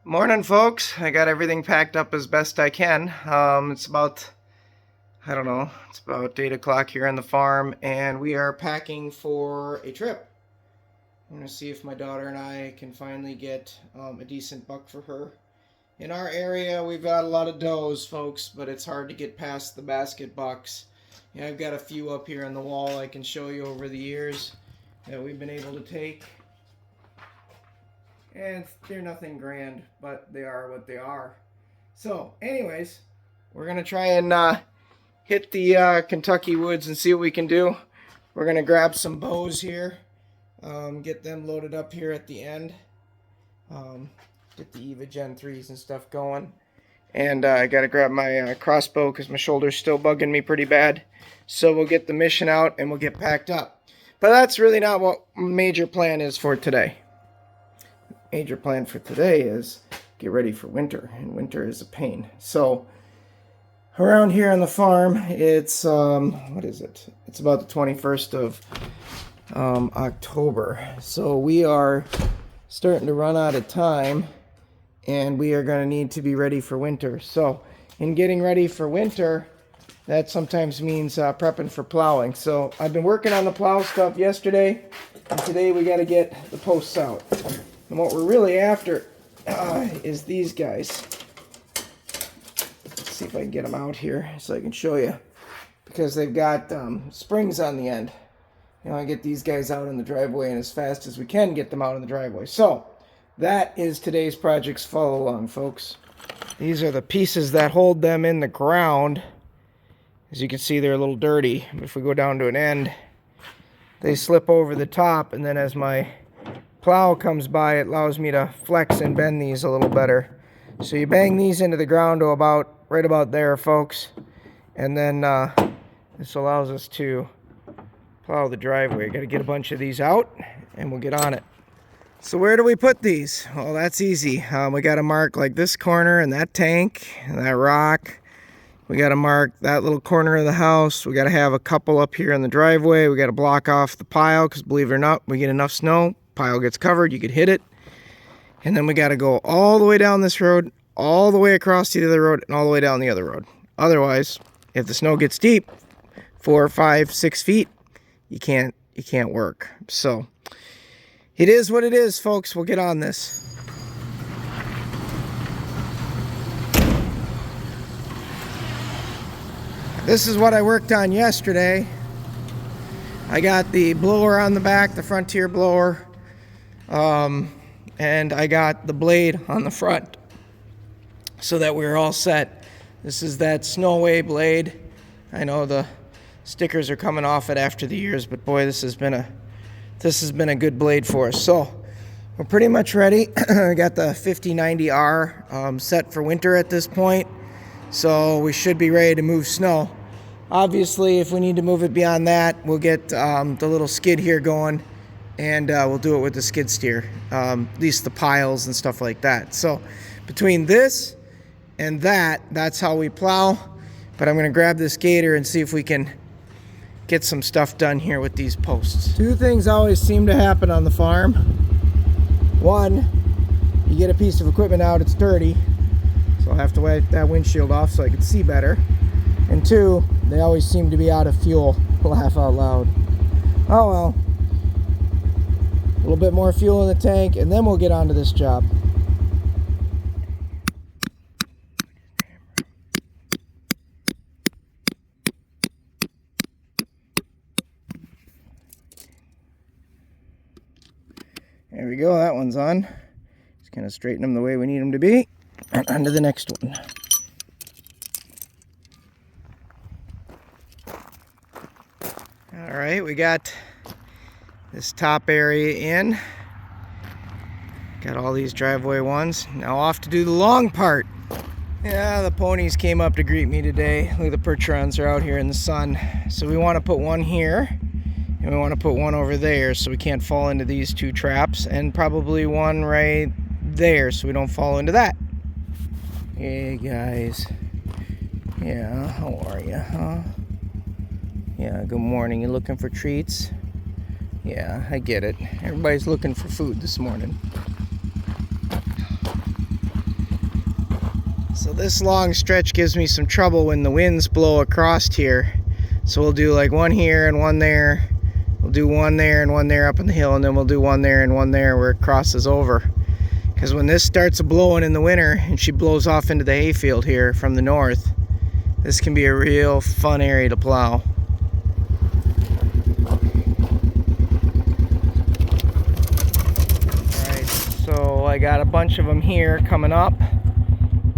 Morning, folks. I got everything packed up as best I can. It's about, I don't know, it's about 8 o'clock here on the farm, and we are packing for a trip. I'm going to see if my daughter and I can finally get a decent buck for her. In our area, we've got a lot of does, folks, but it's hard to get past the basket bucks. Yeah, I've got a few up here on the wall I can show you over the years that we've been able to take. And they're nothing grand, but they are what they are. So, anyways, we're going to try and hit the Kentucky woods and see what we can do. We're going to grab some bows here, get them loaded up here at the end, get the Eva Gen 3s and stuff going. And I got to grab my crossbow because my shoulder's still bugging me pretty bad. So we'll get the mission out and we'll get packed up. But that's really not what major plan is for today. Major plan for today is get ready for winter, and winter is a pain. So around here on the farm, it's what is it? It's about the 21st of October. So we are starting to run out of time, and we are going to need to be ready for winter. So in getting ready for winter, that sometimes means prepping for plowing. So I've been working on the plow stuff yesterday, and today we got to get the posts out. And what we're really after is these guys. Let's see if I can get them out here so I can show you. Because they've got springs on the end. You know, I get these guys out in the driveway, and as fast as we can get them out in the driveway. So, that is today's project's follow along, folks. These are the pieces that hold them in the ground. As you can see, they're a little dirty. But if we go down to an end, they slip over the top, and then as my plow comes by, it allows me to flex and bend these a little better. So you bang these into the ground to right about there, folks, and then this allows us to plow the driveway. Got to get a bunch of these out and we'll get on it. So where do we put these? Well, that's easy. We got to mark like this corner and that tank and that rock. We got to mark that little corner of the house. We got to have a couple up here in the driveway. We got to block off the pile because, believe it or not, we get enough snow, pile gets covered, you could hit it. And then we got to go all the way down this road, all the way across to the other road, and all the way down the other road. Otherwise, if the snow gets deep, 4, 5, 6 feet, you can't work. So it is what it is, folks. We'll get on this. This is what I worked on yesterday. I got the blower on the back, the Frontier blower, and I got the blade on the front so that we're all set. This is that Snowway blade. I know the stickers are coming off it after the years, but boy, this has been a good blade for us. So we're pretty much ready. I got the 5090R set for winter at this point, so we should be ready to move snow. Obviously, if we need to move it beyond that, we'll get the little skid here going, and we'll do it with the skid steer, at least the piles and stuff like that. So between this and that's how we plow. But I'm going to grab this gator and see if we can get some stuff done here with these posts. Two things always seem to happen on the farm. One, you get a piece of equipment out, it's dirty, so I'll have to wipe that windshield off so I can see better. And two, they always seem to be out of fuel. Laugh out loud. Oh well. A little bit more fuel in the tank and then we'll get onto this job. There we go, that one's on. Just kind of straighten them the way we need them to be. And on to the next one. Alright, we got this top area in. Got all these driveway ones. Now off to do the long part. Yeah, the ponies came up to greet me today. Look, the percherons are out here in the sun. So we want to put one here, and we want to put one over there so we can't fall into these two traps, and probably one right there so we don't fall into that. Hey guys. Yeah, how are you, huh? Yeah, good morning. You looking for treats? Yeah, I get it. Everybody's looking for food this morning. So this long stretch gives me some trouble when the winds blow across here. So we'll do like one here and one there. We'll do one there and one there up in the hill, and then we'll do one there and one there where it crosses over. Because when this starts blowing in the winter and she blows off into the hayfield here from the north, this can be a real fun area to plow. Alright, so I got a bunch of them here coming up.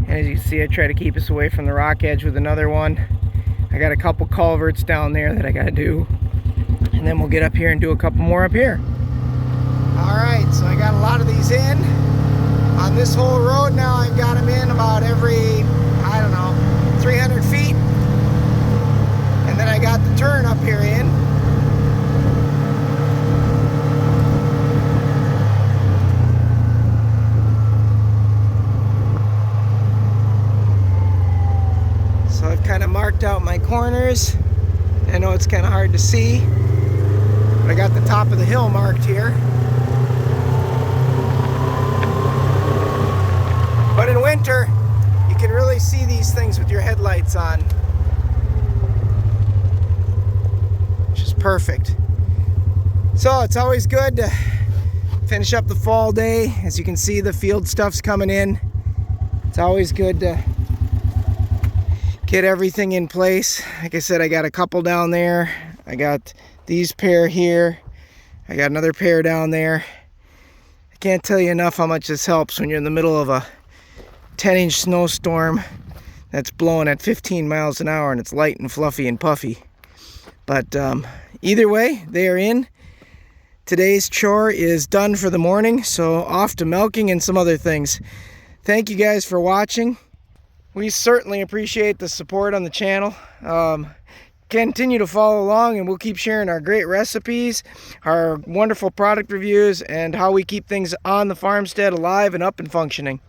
And as you can see, I try to keep us away from the rock edge with another one. I got a couple culverts down there that I gotta do. And then we'll get up here and do a couple more up here. Alright, so I got a lot of these in. On this whole road now, I've got them in about every, I don't know, 300 feet. And then I got the turn up here in. So I've kind of marked out my corners. I know it's kind of hard to see, but I got the top of the hill marked here. But in winter, you can really see these things with your headlights on, which is perfect. So it's always good to finish up the fall day. As you can see, the field stuff's coming in. It's always good to get everything in place. Like I said, I got a couple down there. I got these pair here. I got another pair down there. I can't tell you enough how much this helps when you're in the middle of a 10-inch snowstorm that's blowing at 15 miles an hour and it's light and fluffy and puffy. But either way, they are in. Today's chore is done for the morning, so off to milking and some other things. Thank you guys for watching. We certainly appreciate the support on the channel. Continue to follow along, and we'll keep sharing our great recipes, our wonderful product reviews, and how we keep things on the farmstead alive and up and functioning.